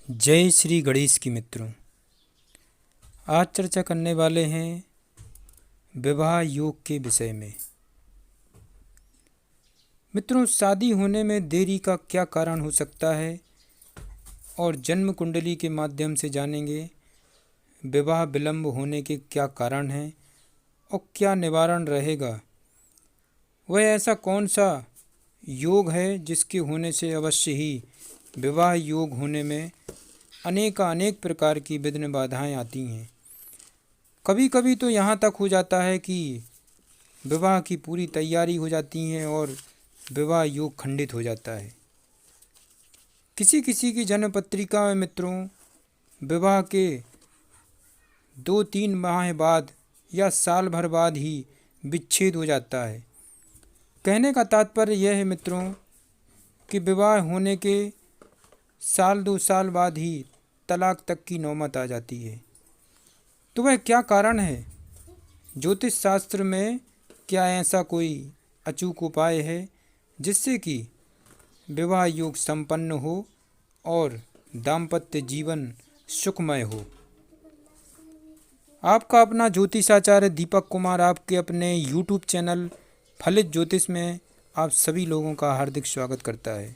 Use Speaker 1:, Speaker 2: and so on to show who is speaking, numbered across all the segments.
Speaker 1: जय श्री गणेश की मित्रों। आज चर्चा करने वाले हैं विवाह योग के विषय में। मित्रों, शादी होने में देरी का क्या कारण हो सकता है और जन्म कुंडली के माध्यम से जानेंगे विवाह विलंब होने के क्या कारण हैं और क्या निवारण रहेगा। वह ऐसा कौन सा योग है जिसके होने से अवश्य ही विवाह योग होने में अनेक प्रकार की विघ्न बाधाएं आती हैं। कभी कभी तो यहाँ तक हो जाता है कि विवाह की पूरी तैयारी हो जाती है और विवाह योग खंडित हो जाता है। किसी किसी की जन्म पत्रिका में मित्रों विवाह के 2-3 माह बाद या साल भर बाद ही विच्छेद हो जाता है। कहने का तात्पर्य यह है मित्रों कि विवाह होने के 1-2 साल बाद ही तलाक तक की नौबत आ जाती है। तो वह क्या कारण है? ज्योतिष शास्त्र में क्या ऐसा कोई अचूक उपाय है जिससे कि विवाह योग संपन्न हो और दाम्पत्य जीवन सुखमय हो? आपका अपना ज्योतिषाचार्य दीपक कुमार आपके अपने यूट्यूब चैनल फलित ज्योतिष में आप सभी लोगों का हार्दिक स्वागत करता है।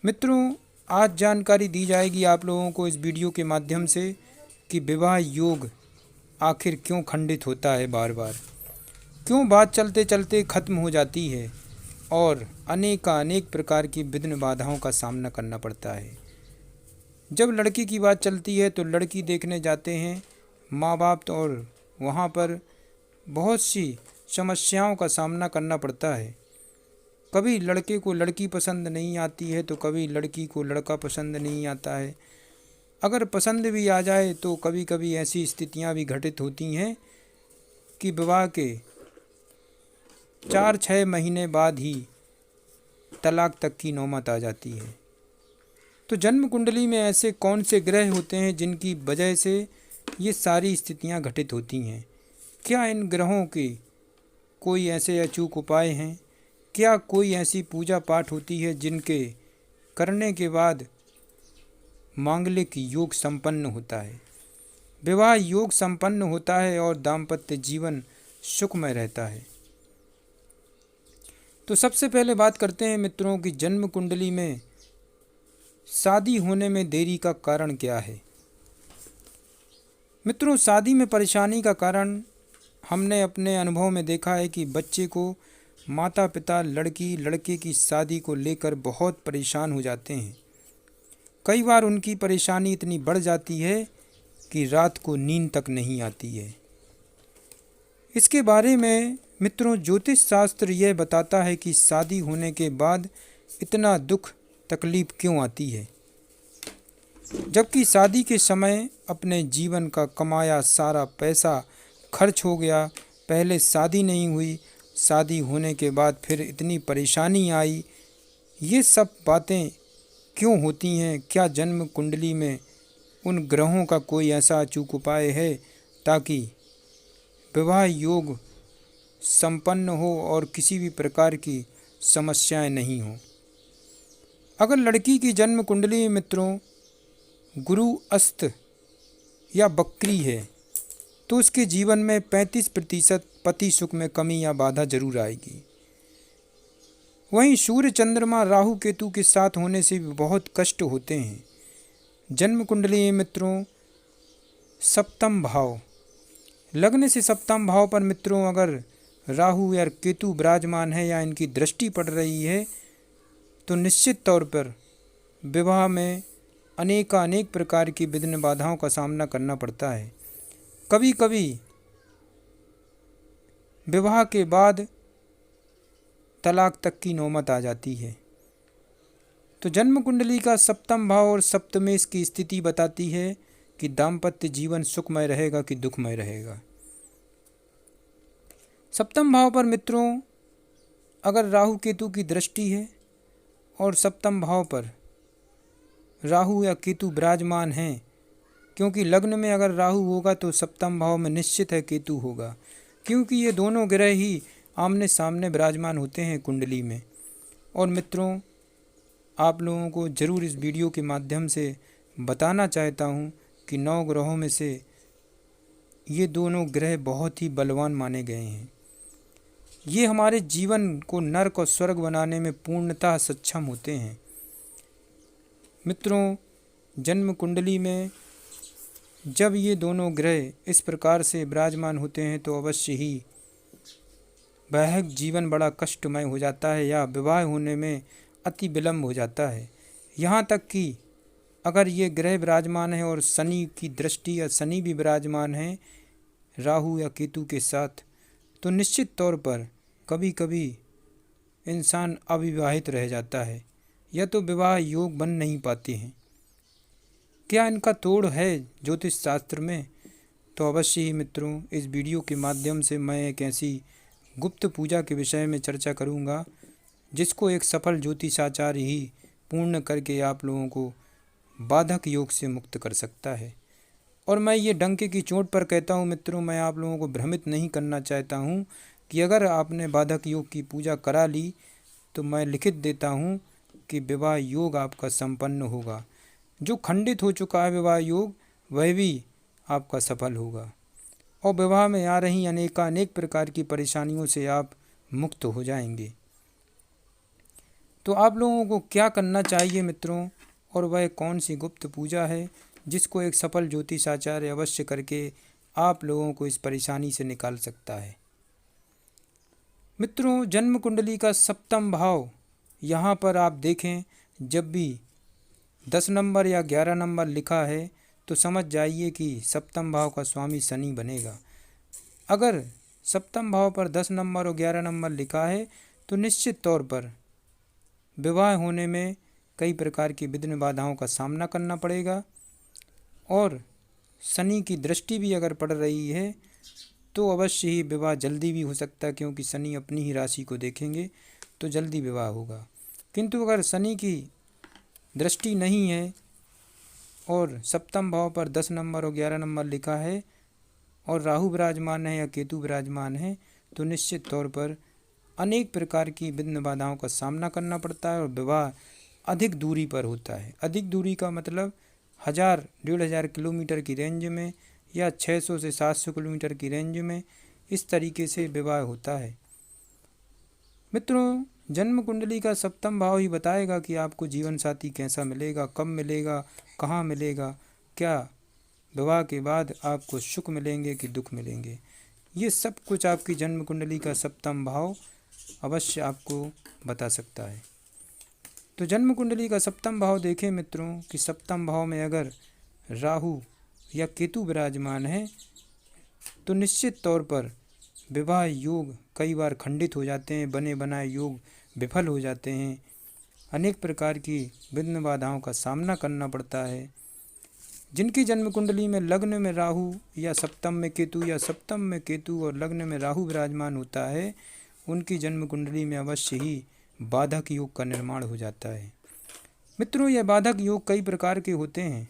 Speaker 1: मित्रों, आज जानकारी दी जाएगी आप लोगों को इस वीडियो के माध्यम से कि विवाह योग आखिर क्यों खंडित होता है, बार बार क्यों बात चलते चलते ख़त्म हो जाती है और अनेक प्रकार की विघ्न बाधाओं का सामना करना पड़ता है। जब लड़की की बात चलती है तो लड़की देखने जाते हैं माँ बाप और वहाँ पर बहुत सी समस्याओं का सामना करना पड़ता है। कभी लड़के को लड़की पसंद नहीं आती है तो कभी लड़की को लड़का पसंद नहीं आता है। अगर पसंद भी आ जाए तो कभी कभी ऐसी स्थितियां भी घटित होती हैं कि विवाह के 4-6 महीने बाद ही तलाक तक की नौबत आ जाती है। तो जन्म कुंडली में ऐसे कौन से ग्रह होते हैं जिनकी वजह से ये सारी स्थितियां घटित होती हैं? क्या इन ग्रहों के कोई ऐसे अचूक उपाय हैं? क्या कोई ऐसी पूजा पाठ होती है जिनके करने के बाद मांगलिक योग संपन्न होता है, विवाह योग संपन्न होता है और दाम्पत्य जीवन सुखमय रहता है? तो सबसे पहले बात करते हैं मित्रों कि जन्म कुंडली में शादी होने में देरी का कारण क्या है। मित्रों, शादी में परेशानी का कारण हमने अपने अनुभव में देखा है कि बच्चे को माता पिता लड़की लड़के की शादी को लेकर बहुत परेशान हो जाते हैं। कई बार उनकी परेशानी इतनी बढ़ जाती है कि रात को नींद तक नहीं आती है। इसके बारे में मित्रों ज्योतिष शास्त्र यह बताता है कि शादी होने के बाद इतना दुख तकलीफ क्यों आती है, जबकि शादी के समय अपने जीवन का कमाया सारा पैसा खर्च हो गया। पहले शादी नहीं हुई, शादी होने के बाद फिर इतनी परेशानी आई। ये सब बातें क्यों होती हैं? क्या जन्म कुंडली में उन ग्रहों का कोई ऐसा अचूक उपाय है ताकि विवाह योग संपन्न हो और किसी भी प्रकार की समस्याएं नहीं हो? अगर लड़की की जन्म कुंडली में मित्रों गुरु अस्त या बकरी है तो उसके जीवन में 35% पति सुख में कमी या बाधा जरूर आएगी। वहीं सूर्य चंद्रमा राहु केतु के साथ होने से भी बहुत कष्ट होते हैं। जन्म कुंडली में मित्रों सप्तम भाव लगने से सप्तम भाव पर मित्रों अगर राहु या केतु विराजमान है या इनकी दृष्टि पड़ रही है तो निश्चित तौर पर विवाह में अनेक प्रकार की विघ्न बाधाओं का सामना करना पड़ता है। कभी कभी विवाह के बाद तलाक तक की नौबत आ जाती है। तो जन्म कुंडली का सप्तम भाव और सप्तमेश की स्थिति बताती है कि दाम्पत्य जीवन सुखमय रहेगा कि दुखमय रहेगा। सप्तम भाव पर मित्रों अगर राहु केतु की दृष्टि है और सप्तम भाव पर राहु या केतु विराजमान हैं, क्योंकि लग्न में अगर राहु होगा तो सप्तम भाव में निश्चित है केतु होगा, क्योंकि ये दोनों ग्रह ही आमने सामने विराजमान होते हैं कुंडली में। और मित्रों आप लोगों को ज़रूर इस वीडियो के माध्यम से बताना चाहता हूँ कि 9 ग्रहों में से ये दोनों ग्रह बहुत ही बलवान माने गए हैं। ये हमारे जीवन को नर्क और स्वर्ग बनाने में पूर्णतः सक्षम होते हैं। मित्रों, जन्म कुंडली में जब ये दोनों ग्रह इस प्रकार से विराजमान होते हैं तो अवश्य ही वैवाहिक जीवन बड़ा कष्टमय हो जाता है या विवाह होने में अति विलम्ब हो जाता है। यहाँ तक कि अगर ये ग्रह विराजमान है और शनि की दृष्टि या शनि भी विराजमान है राहु या केतु के साथ, तो निश्चित तौर पर कभी कभी इंसान अविवाहित रह जाता है या तो विवाह योग बन नहीं पाते हैं। क्या इनका तोड़ है ज्योतिष शास्त्र में? तो अवश्य ही मित्रों, इस वीडियो के माध्यम से मैं एक ऐसी गुप्त पूजा के विषय में चर्चा करूंगा जिसको एक सफल ज्योतिषाचार्य ही पूर्ण करके आप लोगों को बाधक योग से मुक्त कर सकता है। और मैं ये डंके की चोट पर कहता हूँ मित्रों, मैं आप लोगों को भ्रमित नहीं करना चाहता हूँ कि अगर आपने बाधक योग की पूजा करा ली तो मैं लिखित देता हूँ कि विवाह योग आपका संपन्न होगा। जो खंडित हो चुका है विवाह योग वह भी आपका सफल होगा और विवाह में आ रही अनेक प्रकार की परेशानियों से आप मुक्त हो जाएंगे। तो आप लोगों को क्या करना चाहिए मित्रों, और वह कौन सी गुप्त पूजा है जिसको एक सफल ज्योतिषाचार्य अवश्य करके आप लोगों को इस परेशानी से निकाल सकता है। मित्रों, जन्म कुंडली का 7वां भाव, यहाँ पर आप देखें जब भी 10 नंबर या 11 नंबर लिखा है तो समझ जाइए कि 7वां भाव का स्वामी शनि बनेगा। अगर 7वां भाव पर 10 नंबर और 11 नंबर लिखा है तो निश्चित तौर पर विवाह होने में कई प्रकार की विघ्न बाधाओं का सामना करना पड़ेगा। और शनि की दृष्टि भी अगर पड़ रही है तो अवश्य ही विवाह जल्दी भी हो सकता है, क्योंकि शनि अपनी ही राशि को देखेंगे तो जल्दी विवाह होगा। किंतु अगर शनि की दृष्टि नहीं है और 7वां भाव पर 10 नंबर और 11 नंबर लिखा है और राहु विराजमान है या केतु विराजमान है तो निश्चित तौर पर अनेक प्रकार की विघ्न बाधाओं का सामना करना पड़ता है और विवाह अधिक दूरी पर होता है। अधिक दूरी का मतलब 1000-1500 किलोमीटर की रेंज में या 600 से 700 किलोमीटर की रेंज में, इस तरीके से विवाह होता है। मित्रों, जन्म कुंडली का 7वां भाव ही बताएगा कि आपको जीवन साथी कैसा मिलेगा, कब मिलेगा, कहाँ मिलेगा, क्या विवाह के बाद आपको सुख मिलेंगे कि दुख मिलेंगे। ये सब कुछ आपकी जन्म कुंडली का 7वां भाव अवश्य आपको बता सकता है। तो जन्म कुंडली का 7वां भाव देखें मित्रों कि 7वां भाव में अगर राहु या केतु विराजमान है तो निश्चित तौर पर विवाह योग कई बार खंडित हो जाते हैं, बने बनाए योग विफल हो जाते हैं, अनेक प्रकार की विघ्न बाधाओं का सामना करना पड़ता है। जिनकी जन्म कुंडली में लग्न में राहु या सप्तम में केतु या सप्तम में केतु और लग्न में राहु विराजमान होता है उनकी जन्म कुंडली में अवश्य ही बाधक योग का निर्माण हो जाता है। मित्रों, यह बाधक योग कई प्रकार के होते हैं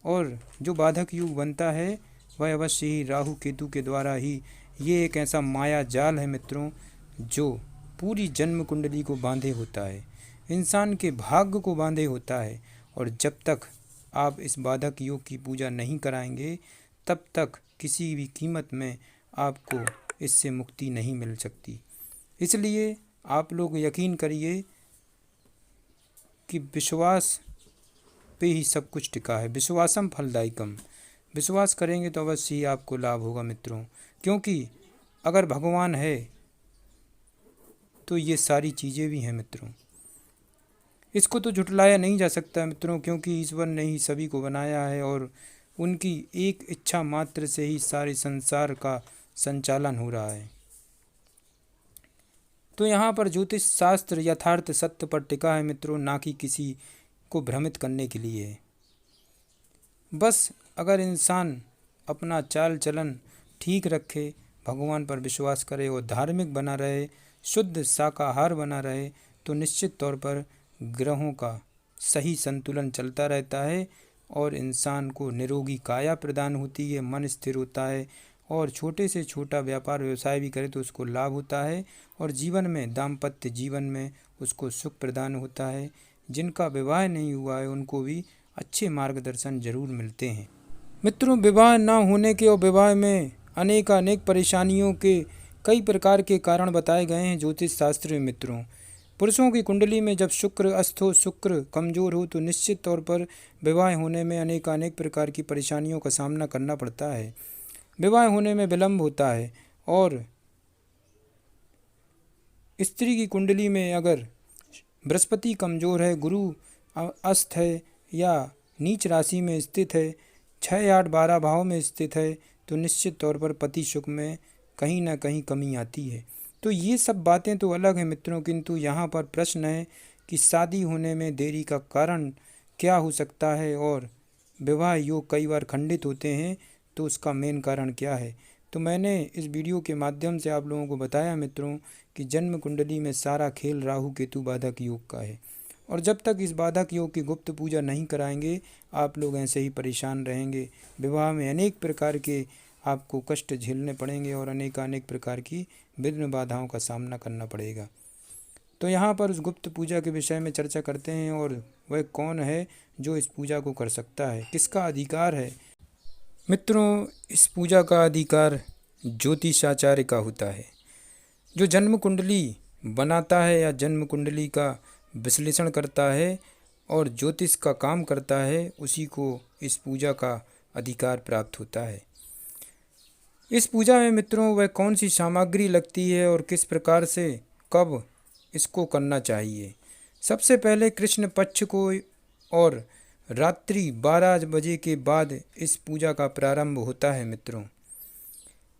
Speaker 1: और जो बाधक योग बनता है वह अवश्य ही राहु केतु के द्वारा ही, ये एक ऐसा माया जाल है मित्रों जो पूरी जन्म कुंडली को बांधे होता है, इंसान के भाग्य को बांधे होता है। और जब तक आप इस बाधक योग की पूजा नहीं कराएंगे तब तक किसी भी कीमत में आपको इससे मुक्ति नहीं मिल सकती। इसलिए आप लोग यकीन करिए कि विश्वास पे ही सब कुछ टिका है। विश्वासम फलदायकम, विश्वास करेंगे तो अवश्य ही आपको लाभ होगा मित्रों, क्योंकि अगर भगवान है तो ये सारी चीज़ें भी हैं मित्रों। इसको तो झुटलाया नहीं जा सकता मित्रों, क्योंकि ईश्वर ने ही सभी को बनाया है और उनकी एक इच्छा मात्र से ही सारे संसार का संचालन हो रहा है। तो यहाँ पर ज्योतिष शास्त्र यथार्थ सत्य पर टिका है मित्रों, ना कि किसी को भ्रमित करने के लिए। बस अगर इंसान अपना चाल चलन ठीक रखे, भगवान पर विश्वास करे और धार्मिक बना रहे, शुद्ध शाकाहार बना रहे, तो निश्चित तौर पर ग्रहों का सही संतुलन चलता रहता है और इंसान को निरोगी काया प्रदान होती है, मन स्थिर होता है और छोटे से छोटा व्यापार व्यवसाय भी करे तो उसको लाभ होता है और जीवन में, दाम्पत्य जीवन में उसको सुख प्रदान होता है। जिनका विवाह नहीं हुआ है उनको भी अच्छे मार्गदर्शन जरूर मिलते हैं। मित्रों, विवाह ना होने के और विवाह में अनेक परेशानियों के कई प्रकार के कारण बताए गए हैं ज्योतिष शास्त्र में। मित्रों, पुरुषों की कुंडली में जब शुक्र अस्त हो, शुक्र कमजोर हो, तो निश्चित तौर पर विवाह होने में अनेक प्रकार की परेशानियों का सामना करना पड़ता है। विवाह होने में विलंब होता है। और स्त्री की कुंडली में अगर बृहस्पति कमजोर है, गुरु अस्त है या नीच राशि में स्थित है, 6, 8, 12 भाव में स्थित है, तो निश्चित तौर पर पति सुख में कहीं ना कहीं कमी आती है। तो ये सब बातें तो अलग हैं मित्रों, किंतु यहाँ पर प्रश्न है कि शादी होने में देरी का कारण क्या हो सकता है और विवाह योग कई बार खंडित होते हैं, तो उसका मेन कारण क्या है। तो मैंने इस वीडियो के माध्यम से आप लोगों को बताया मित्रों कि जन्म कुंडली में सारा खेल राहु केतु बाधक योग का है। और जब तक इस बाधक योग की गुप्त पूजा नहीं कराएंगे, आप लोग ऐसे ही परेशान रहेंगे। विवाह में अनेक प्रकार के आपको कष्ट झेलने पड़ेंगे और अनेक प्रकार की विघ्न बाधाओं का सामना करना पड़ेगा। तो यहाँ पर उस गुप्त पूजा के विषय में चर्चा करते हैं, और वह कौन है जो इस पूजा को कर सकता है, किसका अधिकार है। मित्रों, इस पूजा का अधिकार ज्योतिषाचार्य का होता है। जो जन्म कुंडली बनाता है या जन्म कुंडली का विश्लेषण करता है और ज्योतिष का काम करता है, उसी को इस पूजा का अधिकार प्राप्त होता है। इस पूजा में मित्रों वह कौन सी सामग्री लगती है और किस प्रकार से कब इसको करना चाहिए। सबसे पहले कृष्ण पक्ष को और रात्रि 12 बजे के बाद इस पूजा का प्रारंभ होता है। मित्रों,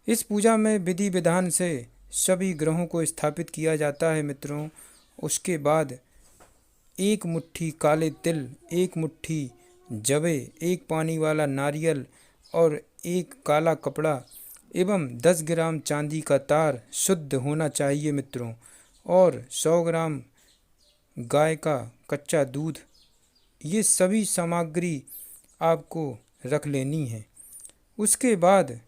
Speaker 1: इस पूजा में विधि विधान से सभी ग्रहों को स्थापित किया जाता है। मित्रों, उसके बाद 1 मुट्ठी काले तिल, 1 मुट्ठी जवे, 1 पानी वाला नारियल और 1 काला कपड़ा एवं 10 ग्राम चांदी का तार शुद्ध होना चाहिए। मित्रों, और 100 ग्राम गाय का कच्चा दूध, ये सभी सामग्री आपको रख लेनी है। उसके बाद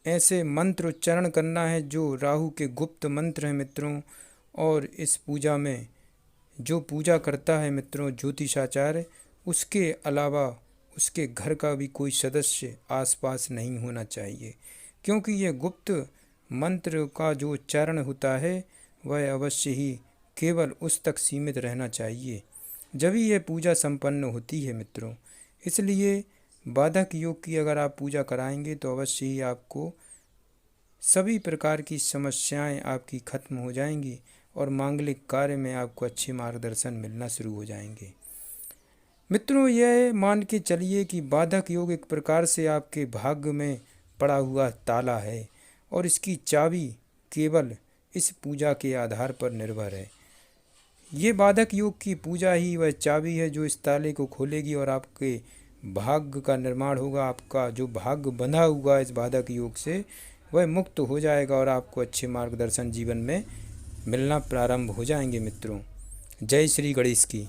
Speaker 1: ऐसे मंत्र उच्चारण करना है जो राहु के गुप्त मंत्र हैं मित्रों। और इस पूजा में जो पूजा करता है मित्रों ज्योतिषाचार्य, उसके अलावा उसके घर का भी कोई सदस्य आसपास नहीं होना चाहिए, क्योंकि यह गुप्त मंत्र का जो उच्चारण होता है वह अवश्य ही केवल उस तक सीमित रहना चाहिए, जब ही यह पूजा संपन्न होती है। मित्रों, इसलिए बाधक योग की अगर आप पूजा कराएंगे तो अवश्य ही आपको सभी प्रकार की समस्याएं आपकी खत्म हो जाएंगी और मांगलिक कार्य में आपको अच्छे मार्गदर्शन मिलना शुरू हो जाएंगे। मित्रों, यह मान के चलिए कि बाधक योग एक प्रकार से आपके भाग्य में पड़ा हुआ ताला है और इसकी चाबी केवल इस पूजा के आधार पर निर्भर है। ये बाधक योग की पूजा ही वह चाबी है जो इस ताले को खोलेगी और आपके भाग्य का निर्माण होगा। आपका जो भाग्य बंधा हुआ इस बाधक योग से वह मुक्त हो जाएगा और आपको अच्छे मार्गदर्शन जीवन में मिलना प्रारंभ हो जाएंगे। मित्रों, जय श्री गणेश की।